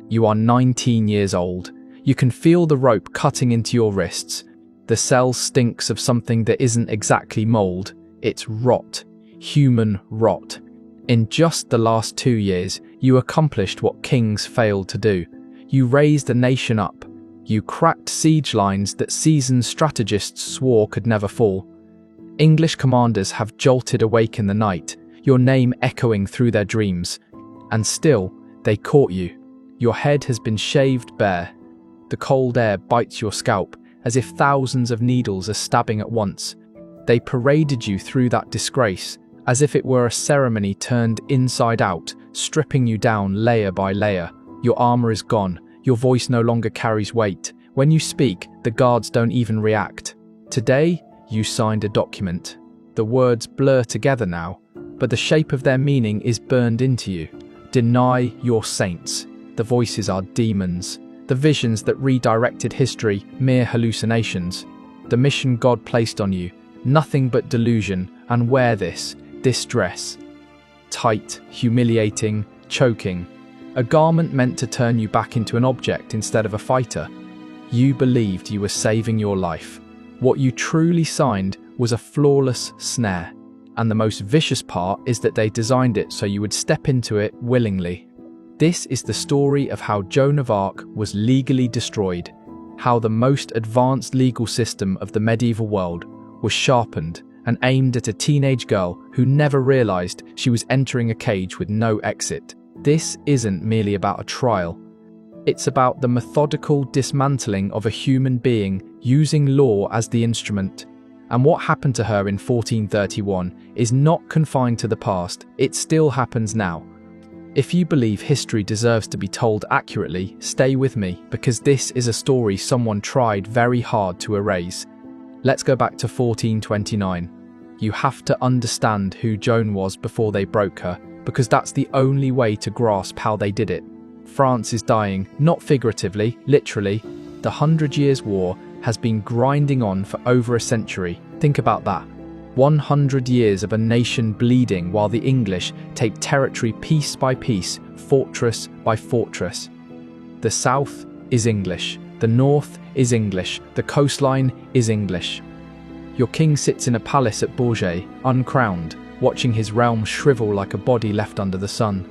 You are 19 years old. You can feel the rope cutting into your wrists. The cell stinks of something that isn't exactly mold. It's rot. Human rot. In just the last 2 years, you accomplished what kings failed to do. You raised a nation up. You cracked siege lines that seasoned strategists swore could never fall. English commanders have jolted awake in the night, your name echoing through their dreams. And still, they caught you. Your head has been shaved bare. The cold air bites your scalp, as if thousands of needles are stabbing at once. They paraded you through that disgrace, as if it were a ceremony turned inside out, stripping you down layer by layer. Your armor is gone. Your voice no longer carries weight. When you speak, the guards don't even react. Today, you signed a document. The words blur together now, but the shape of their meaning is burned into you. Deny your saints. The voices are demons. The visions that redirected history, mere hallucinations. The mission God placed on you, nothing but delusion, and wear this dress. Tight, humiliating, choking. A garment meant to turn you back into an object instead of a fighter. You believed you were saving your life. What you truly signed was a flawless snare. And the most vicious part is that they designed it so you would step into it willingly. This is the story of how Joan of Arc was legally destroyed, how the most advanced legal system of the medieval world was sharpened and aimed at a teenage girl who never realized she was entering a cage with no exit. This isn't merely about a trial. It's about the methodical dismantling of a human being using law as the instrument. And what happened to her in 1431 is not confined to the past, it still happens now. If you believe history deserves to be told accurately, stay with me, because this is a story someone tried very hard to erase. Let's go back to 1429. You have to understand who Joan was before they broke her, because that's the only way to grasp how they did it. France is dying, not figuratively, literally. The 100 Years' War has been grinding on for over a century. Think about that. 100 years of a nation bleeding while the English take territory piece by piece, fortress by fortress. The south is English. The north is English. The coastline is English. Your king sits in a palace at Bourges, uncrowned, watching his realm shrivel like a body left under the sun.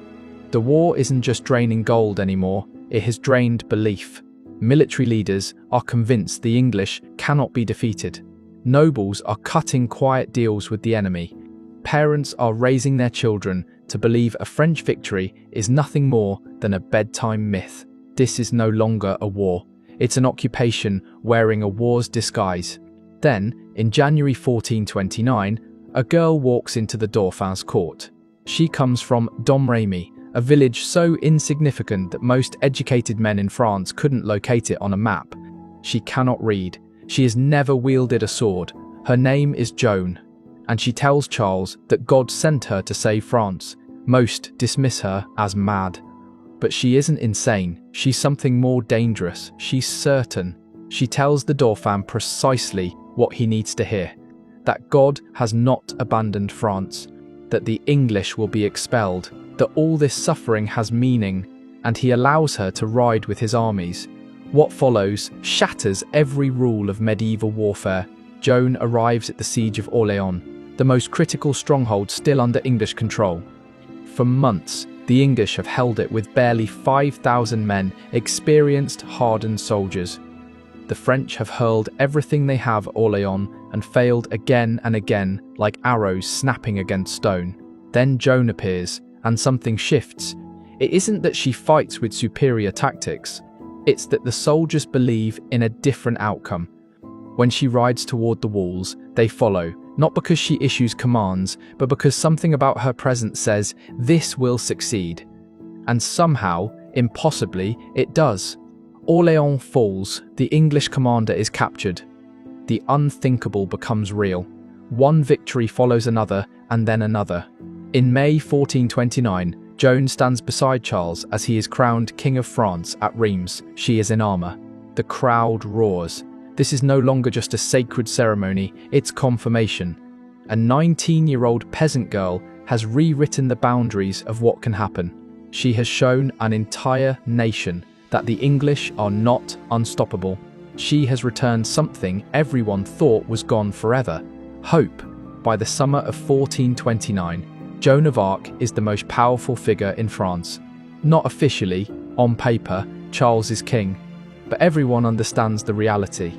The war isn't just draining gold anymore, it has drained belief. Military leaders are convinced the English cannot be defeated. Nobles are cutting quiet deals with the enemy. Parents are raising their children to believe a French victory is nothing more than a bedtime myth. This is no longer a war. It's an occupation wearing a war's disguise. Then, in January 1429, a girl walks into the Dauphin's court. She comes from Domremy, a village so insignificant that most educated men in France couldn't locate it on a map. She cannot read. She has never wielded a sword. Her name is Joan, and she tells Charles that God sent her to save France. Most dismiss her as mad. But she isn't insane. She's something more dangerous. She's certain. She tells the Dauphin precisely what he needs to hear. That God has not abandoned France, that the English will be expelled, that all this suffering has meaning, and he allows her to ride with his armies. What follows shatters every rule of medieval warfare. Joan arrives at the siege of Orléans, the most critical stronghold still under English control. For months, the English have held it with barely 5,000 men, experienced, hardened soldiers. The French have hurled everything they have at Orléans and failed again and again, like arrows snapping against stone. Then Joan appears, and something shifts. It isn't that she fights with superior tactics. It's that the soldiers believe in a different outcome. When she rides toward the walls, they follow, not because she issues commands, but because something about her presence says, this will succeed. And somehow, impossibly, it does. Orléans falls, the English commander is captured. The unthinkable becomes real. One victory follows another, and then another. In May 1429, Joan stands beside Charles as he is crowned King of France at Reims. She is in armour. The crowd roars. This is no longer just a sacred ceremony, it's confirmation. A 19-year-old peasant girl has rewritten the boundaries of what can happen. She has shown an entire nation that the English are not unstoppable. She has returned something everyone thought was gone forever: hope. By the summer of 1429, Joan of Arc is the most powerful figure in France. Not officially, on paper, Charles is king, but everyone understands the reality.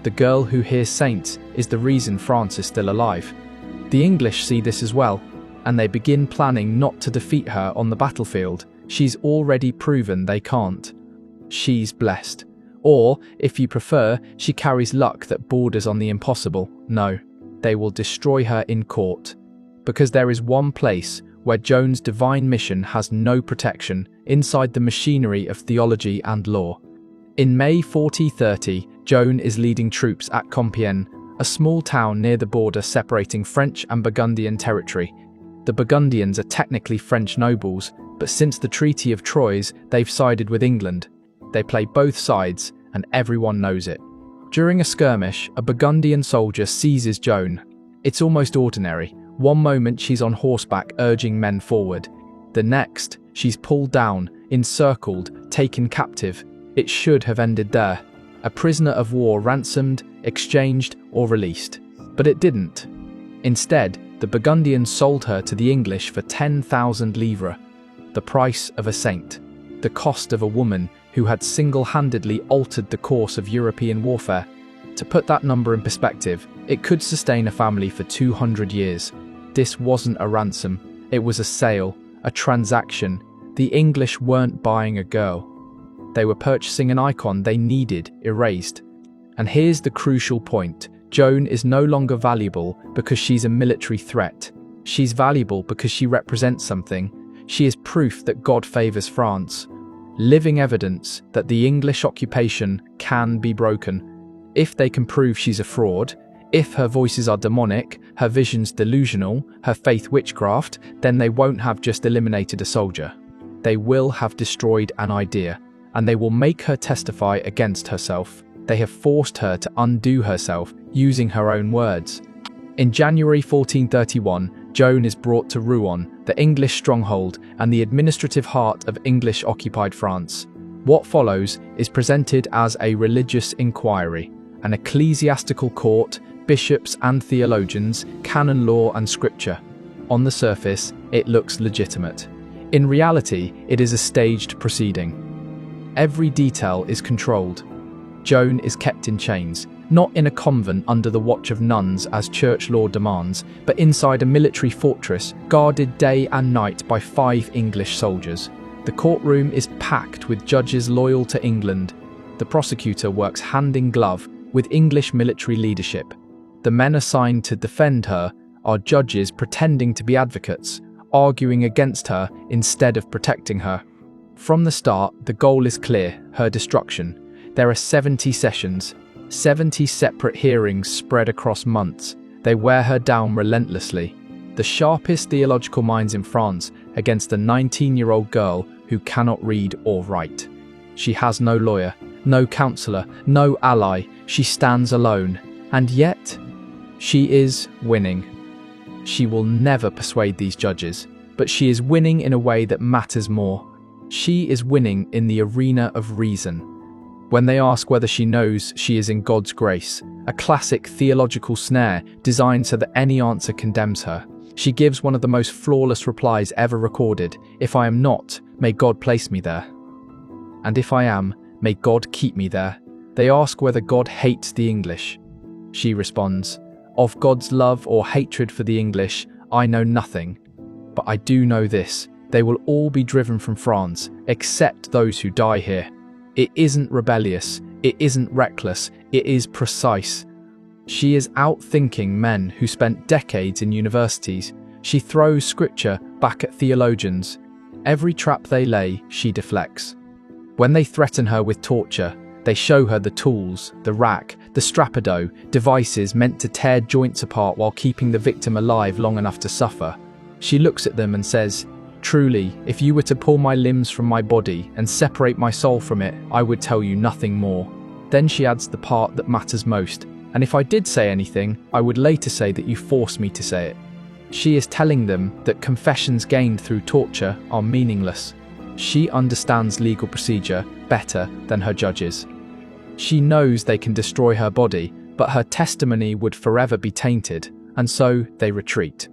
The girl who hears saints is the reason France is still alive. The English see this as well, and they begin planning not to defeat her on the battlefield. She's already proven they can't. She's blessed. Or, if you prefer, she carries luck that borders on the impossible. No, they will destroy her in court. Because there is one place where Joan's divine mission has no protection: inside the machinery of theology and law. In May 1430, Joan is leading troops at Compiègne, a small town near the border separating French and Burgundian territory. The Burgundians are technically French nobles, but since the Treaty of Troyes, they've sided with England. They play both sides, and everyone knows it. During a skirmish, a Burgundian soldier seizes Joan. It's almost ordinary. One moment she's on horseback urging men forward. The next, she's pulled down, encircled, taken captive. It should have ended there. A prisoner of war ransomed, exchanged, or released. But it didn't. Instead, the Burgundians sold her to the English for 10,000 livres, the price of a saint, the cost of a woman who had single-handedly altered the course of European warfare. To put that number in perspective, it could sustain a family for 200 years. This wasn't a ransom, it was a sale, a transaction. The English weren't buying a girl. They were purchasing an icon they needed erased. And here's the crucial point: Joan is no longer valuable because she's a military threat. She's valuable because she represents something. She is proof that God favours France. Living evidence that the English occupation can be broken. If they can prove she's a fraud, if her voices are demonic, her visions delusional, her faith witchcraft, then they won't have just eliminated a soldier. They will have destroyed an idea, and they will make her testify against herself. They have forced her to undo herself, using her own words. In January 1431, Joan is brought to Rouen, the English stronghold and the administrative heart of English-occupied France. What follows is presented as a religious inquiry, an ecclesiastical court, bishops and theologians, canon law and scripture. On the surface, it looks legitimate. In reality, it is a staged proceeding. Every detail is controlled. Joan is kept in chains, not in a convent under the watch of nuns as church law demands, but inside a military fortress guarded day and night by 5 English soldiers. The courtroom is packed with judges loyal to England. The prosecutor works hand in glove with English military leadership. The men assigned to defend her are judges pretending to be advocates, arguing against her instead of protecting her. From the start, the goal is clear: her destruction. There are 70 sessions, 70 separate hearings spread across months. They wear her down relentlessly. The sharpest theological minds in France against a 19-year-old girl who cannot read or write. She has no lawyer, no counselor, no ally. She stands alone. And yet, she is winning. She will never persuade these judges, but she is winning in a way that matters more. She is winning in the arena of reason. When they ask whether she knows she is in God's grace, a classic theological snare designed so that any answer condemns her, she gives one of the most flawless replies ever recorded: "If I am not, may God place me there. And if I am, may God keep me there." They ask whether God hates the English. She responds, "Of God's love or hatred for the English, I know nothing. But I do know this: they will all be driven from France, except those who die here." It isn't rebellious, it isn't reckless, it is precise. She is outthinking men who spent decades in universities. She throws scripture back at theologians. Every trap they lay, she deflects. When they threaten her with torture, they show her the tools, the rack, the strappado, devices meant to tear joints apart while keeping the victim alive long enough to suffer. She looks at them and says, "Truly, if you were to pull my limbs from my body and separate my soul from it, I would tell you nothing more." Then she adds the part that matters most: "And if I did say anything, I would later say that you forced me to say it." She is telling them that confessions gained through torture are meaningless. She understands legal procedure better than her judges. She knows they can destroy her body, but her testimony would forever be tainted, and so they retreat.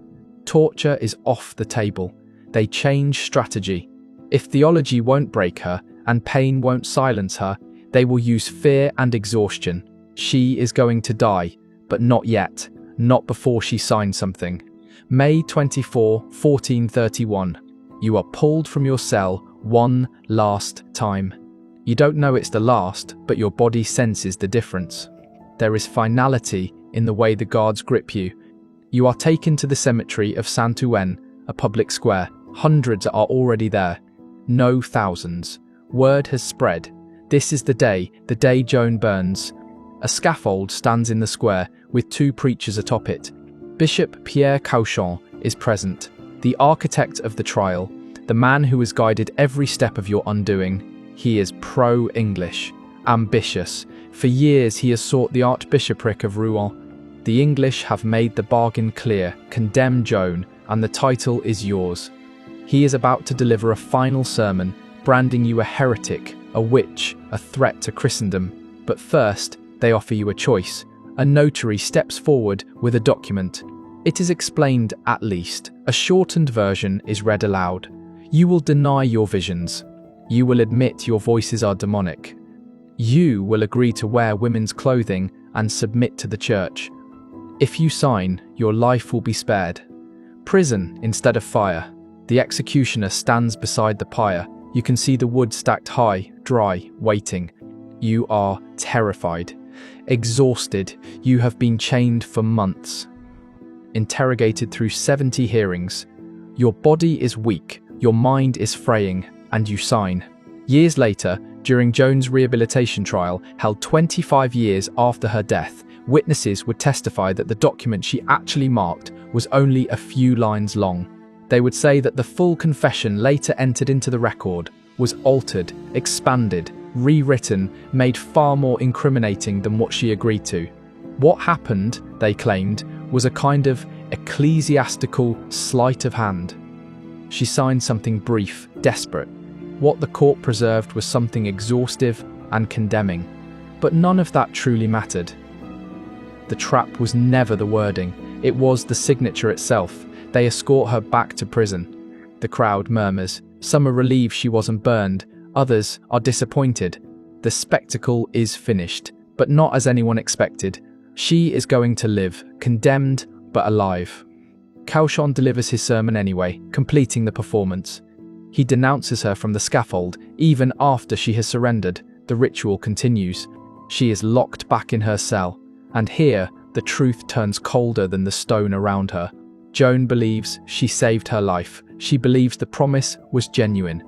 Torture is off the table. They change strategy. If theology won't break her and pain won't silence her, they will use fear and exhaustion. She is going to die, but not yet, not before she signs something. May 24, 1431. You are pulled from your cell one last time. You don't know it's the last, but your body senses the difference. There is finality in the way the guards grip you. You are taken to the cemetery of Saint-Ouen, a public square. Hundreds are already there. No thousands. Word has spread. This is the day Joan burns. A scaffold stands in the square, with two preachers atop it. Bishop Pierre Cauchon is present, the architect of the trial, the man who has guided every step of your undoing. He is pro-English, ambitious. For years he has sought the Archbishopric of Rouen. The English have made the bargain clear, condemn Joan, and the title is yours. He is about to deliver a final sermon, branding you a heretic, a witch, a threat to Christendom. But first, they offer you a choice. A notary steps forward with a document. It is explained at least. A shortened version is read aloud. You will deny your visions. You will admit your voices are demonic. You will agree to wear women's clothing and submit to the church. If you sign, your life will be spared. Prison instead of fire. The executioner stands beside the pyre. You can see the wood stacked high, dry, waiting. You are terrified. Exhausted, you have been chained for months. Interrogated through 70 hearings. Your body is weak, your mind is fraying, and you sign. Years later, during Joan's rehabilitation trial, held 25 years after her death, witnesses would testify that the document she actually marked was only a few lines long. They would say that the full confession later entered into the record was altered, expanded, rewritten, made far more incriminating than what she agreed to. What happened, they claimed, was a kind of ecclesiastical sleight of hand. She signed something brief, desperate. What the court preserved was something exhaustive and condemning. But none of that truly mattered. The trap was never the wording, it was the signature itself. They escort her back to prison. The crowd murmurs. Some are relieved she wasn't burned, others are disappointed. The spectacle is finished, but not as anyone expected. She is going to live, condemned but alive. Cauchon delivers his sermon anyway, completing the performance. He denounces her from the scaffold, even after she has surrendered. The ritual continues. She is locked back in her cell, and here the truth turns colder than the stone around her. Joan believes she saved her life. She believes the promise was genuine.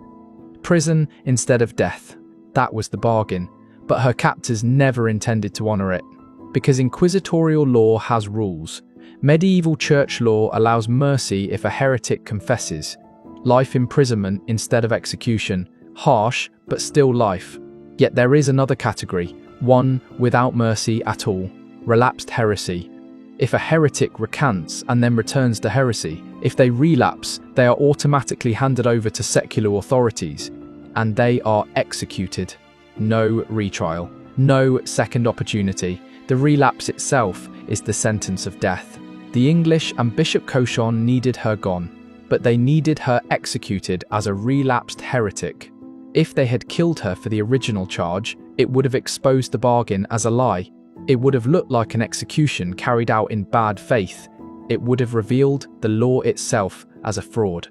Prison instead of death. That was the bargain. But her captors never intended to honor it. Because inquisitorial law has rules. Medieval church law allows mercy if a heretic confesses. Life imprisonment instead of execution. Harsh, but still life. Yet there is another category. One without mercy at all. Relapsed heresy. If a heretic recants and then returns to heresy, if they relapse, they are automatically handed over to secular authorities, and they are executed. No retrial, no second opportunity. The relapse itself is the sentence of death. The English and Bishop Cauchon needed her gone, but they needed her executed as a relapsed heretic. If they had killed her for the original charge, it would have exposed the bargain as a lie. It would have looked like an execution carried out in bad faith. It would have revealed the law itself as a fraud.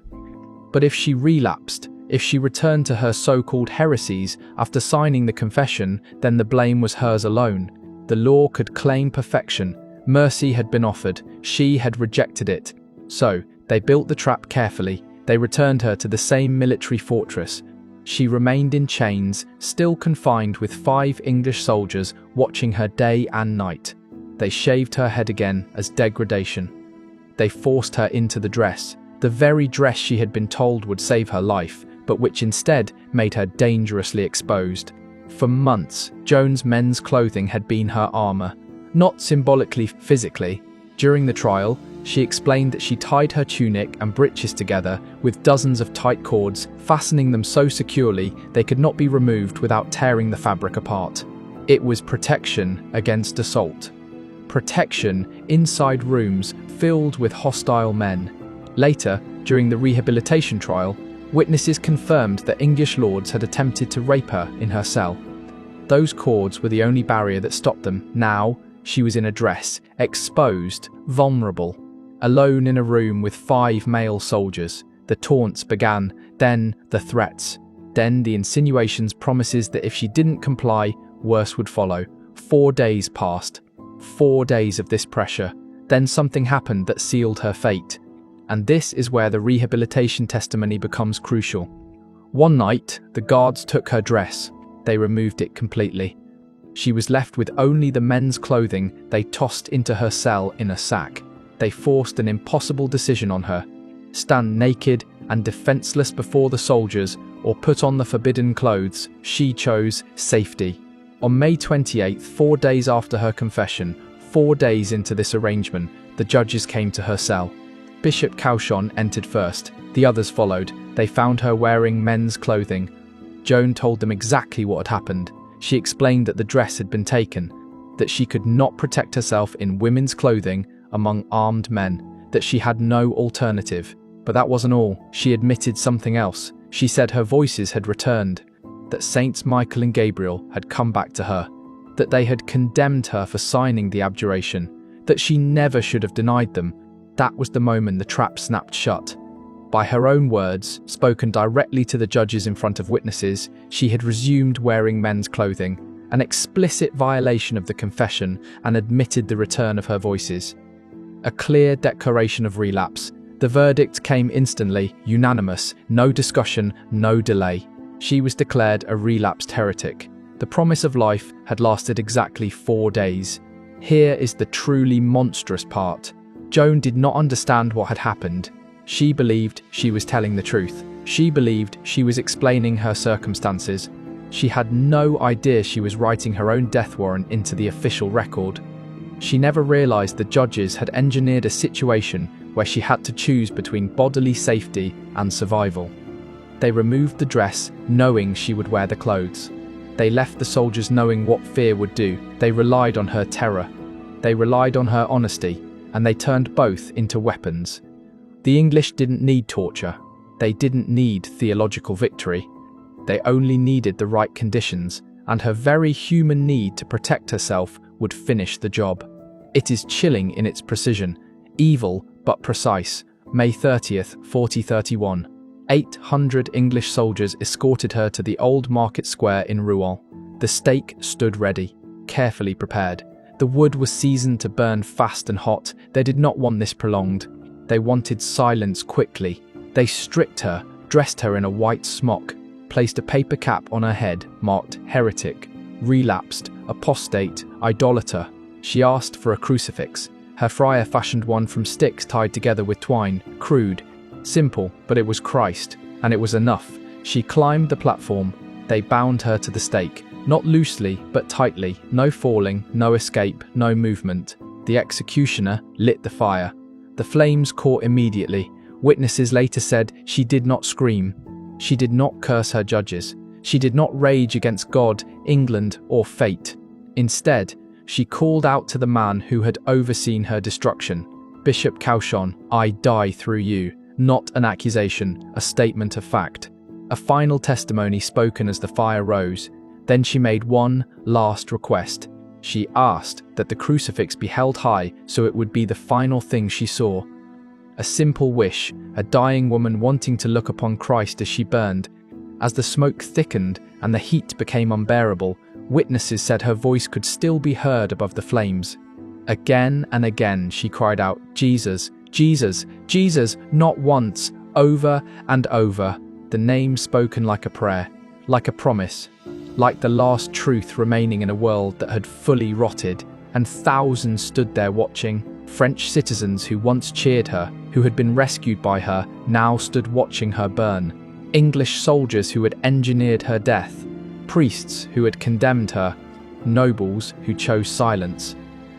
But if she relapsed, if she returned to her so-called heresies after signing the confession, then the blame was hers alone. The law could claim perfection. Mercy had been offered. She had rejected it. So, they built the trap carefully. They returned her to the same military fortress. She remained in chains, still confined with 5 English soldiers watching her day and night. They shaved her head again as degradation. They forced her into the dress, the very dress she had been told would save her life, but which instead made her dangerously exposed. For months, Joan's men's clothing had been her armor. Not symbolically, physically. During the trial, She explained that she tied her tunic and breeches together with dozens of tight cords, fastening them so securely they could not be removed without tearing the fabric apart. It was protection against assault. Protection inside rooms filled with hostile men. Later, during the rehabilitation trial, witnesses confirmed that English lords had attempted to rape her in her cell. Those cords were the only barrier that stopped them. Now, she was in a dress, exposed, vulnerable, alone in a room with 5 male soldiers. The taunts began, then the threats, then the insinuations, promises that if she didn't comply, worse would follow. 4 days passed. 4 days of this pressure. Then something happened that sealed her fate. And this is where the rehabilitation testimony becomes crucial. One night, the guards took her dress. They removed it completely. She was left with only the men's clothing they tossed into her cell in a sack. They forced an impossible decision on her: stand naked and defenseless before the soldiers, or put on the forbidden clothes. She chose safety. On May 28th, 4 days after her confession, 4 days into this arrangement, the judges came to her cell. Bishop Cauchon entered first. The others followed. They found her wearing men's clothing. Joan told them exactly what had happened. She explained that the dress had been taken, that she could not protect herself in women's clothing among armed men, that she had no alternative. But that wasn't all. She admitted something else. She said her voices had returned, that Saints Michael and Gabriel had come back to her, that they had condemned her for signing the abjuration, that she never should have denied them. That was the moment the trap snapped shut. By her own words, spoken directly to the judges in front of witnesses, she had resumed wearing men's clothing, an explicit violation of the confession, and admitted the return of her voices. A clear declaration of relapse. The verdict came instantly, unanimous, no discussion, no delay. She was declared a relapsed heretic. The promise of life had lasted exactly 4 days. Here is the truly monstrous part. Joan did not understand what had happened. She believed she was telling the truth. She believed she was explaining her circumstances. She had no idea she was writing her own death warrant into the official record. She never realized the judges had engineered a situation where she had to choose between bodily safety and survival. They removed the dress, knowing she would wear the clothes. They left the soldiers knowing what fear would do. They relied on her terror. They relied on her honesty, and they turned both into weapons. The English didn't need torture. They didn't need theological victory. They only needed the right conditions, and her very human need to protect herself would finish the job. It is chilling in its precision, evil but precise. May 30th, 4031. 800 English soldiers escorted her to the old market square in Rouen. The stake stood ready, carefully prepared. The wood was seasoned to burn fast and hot. They did not want this prolonged. They wanted silence quickly. They stripped her, dressed her in a white smock, placed a paper cap on her head marked heretic, relapsed, apostate, idolater. She asked for a crucifix. Her friar fashioned one from sticks tied together with twine, crude, simple, but it was Christ, and it was enough. She climbed the platform. They bound her to the stake, not loosely, but tightly. No falling, no escape, no movement. The executioner lit the fire. The flames caught immediately. Witnesses later said she did not scream. She did not curse her judges. She did not rage against God, England, or fate. Instead, she called out to the man who had overseen her destruction. Bishop Cauchon, I die through you. Not an accusation, a statement of fact. A final testimony spoken as the fire rose. Then she made one last request. She asked that the crucifix be held high so it would be the final thing she saw. A simple wish, a dying woman wanting to look upon Christ as she burned. As the smoke thickened and the heat became unbearable, witnesses said her voice could still be heard above the flames. Again and again she cried out, Jesus, Jesus, Jesus, not once, over and over, the name spoken like a prayer, like a promise, like the last truth remaining in a world that had fully rotted, and thousands stood there watching. French citizens who once cheered her, who had been rescued by her, now stood watching her burn. English soldiers who had engineered her death, priests who had condemned her, nobles who chose silence.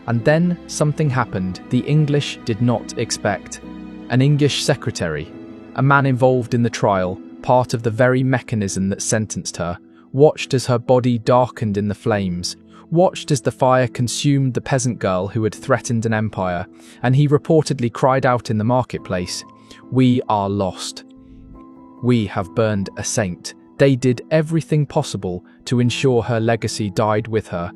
And then something happened the English did not expect. An English secretary, a man involved in the trial, part of the very mechanism that sentenced her, watched as her body darkened in the flames, watched as the fire consumed the peasant girl who had threatened an empire, and he reportedly cried out in the marketplace, "We are lost. We have burned a saint." They did everything possible to ensure her legacy died with her.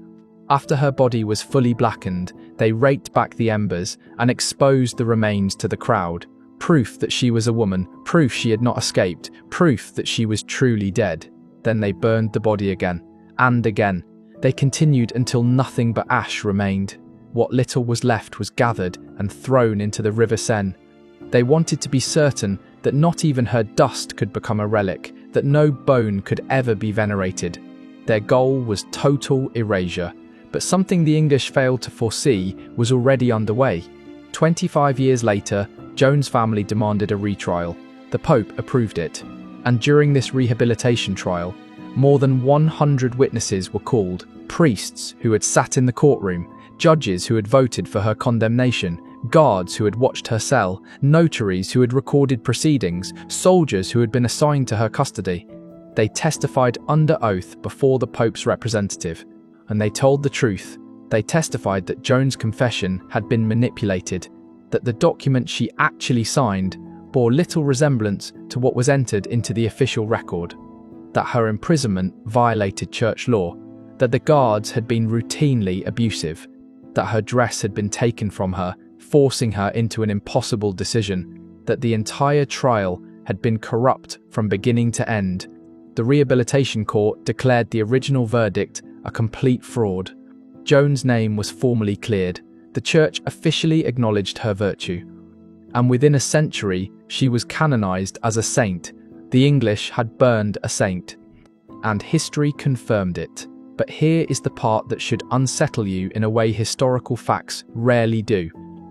After her body was fully blackened, they raked back the embers and exposed the remains to the crowd. Proof that she was a woman, proof she had not escaped, proof that she was truly dead. Then they burned the body again, and again. They continued until nothing but ash remained. What little was left was gathered and thrown into the River Seine. They wanted to be certain that not even her dust could become a relic, that no bone could ever be venerated. Their goal was total erasure. But something the English failed to foresee was already underway. 25 years later, Joan's family demanded a retrial. The Pope approved it. And during this rehabilitation trial, more than 100 witnesses were called, priests who had sat in the courtroom, judges who had voted for her condemnation, guards who had watched her cell, notaries who had recorded proceedings, soldiers who had been assigned to her custody. They testified under oath before the Pope's representative. And they told the truth. They testified that Joan's confession had been manipulated, that the document she actually signed bore little resemblance to what was entered into the official record, that her imprisonment violated church law, that the guards had been routinely abusive, that her dress had been taken from her, forcing her into an impossible decision, that the entire trial had been corrupt from beginning to end. The rehabilitation court declared the original verdict a complete fraud. Joan's name was formally cleared. The church officially acknowledged her virtue. And within a century, she was canonized as a saint. The English had burned a saint. And history confirmed it. But here is the part that should unsettle you in a way historical facts rarely do.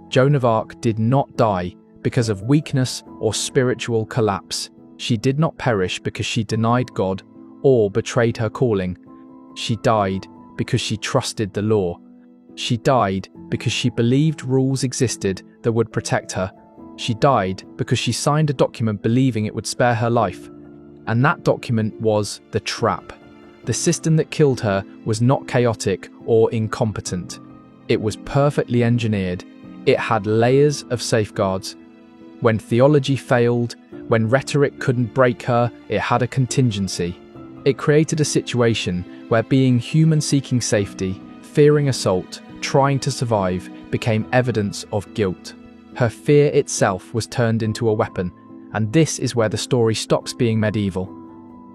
Joan of Arc did not die because of weakness or spiritual collapse. She did not perish because she denied God or betrayed her calling. She died because she trusted the law. She died because she believed rules existed that would protect her. She died because she signed a document believing it would spare her life. And that document was the trap. The system that killed her was not chaotic or incompetent. It was perfectly engineered. It had layers of safeguards. When theology failed, when rhetoric couldn't break her, it had a contingency. It created a situation where being human seeking safety, fearing assault, trying to survive, became evidence of guilt. Her fear itself was turned into a weapon, and this is where the story stops being medieval.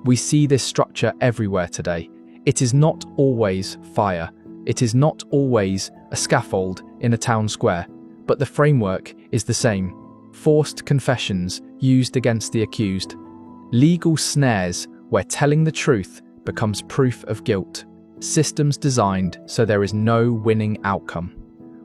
We see this structure everywhere today. It is not always fire. It is not always a scaffold in a town square, but the framework is the same. Forced confessions used against the accused. Legal snares where telling the truth becomes proof of guilt. Systems designed so there is no winning outcome.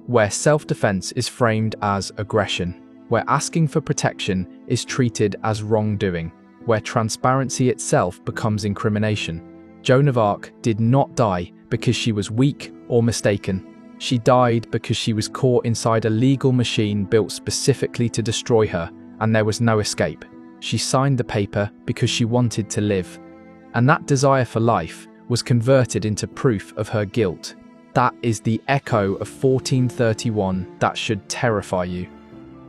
Where self-defense is framed as aggression. Where asking for protection is treated as wrongdoing. Where transparency itself becomes incrimination. Joan of Arc did not die because she was weak or mistaken. She died because she was caught inside a legal machine built specifically to destroy her, and there was no escape. She signed the paper because she wanted to live. And that desire for life was converted into proof of her guilt. That is the echo of 1431 that should terrify you.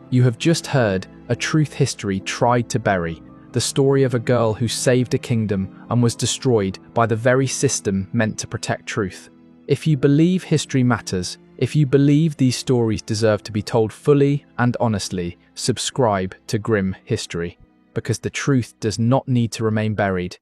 You have just heard a truth history tried to bury, the story of a girl who saved a kingdom and was destroyed by the very system meant to protect truth. If you believe history matters, if you believe these stories deserve to be told fully and honestly, subscribe to Grim History, because the truth does not need to remain buried.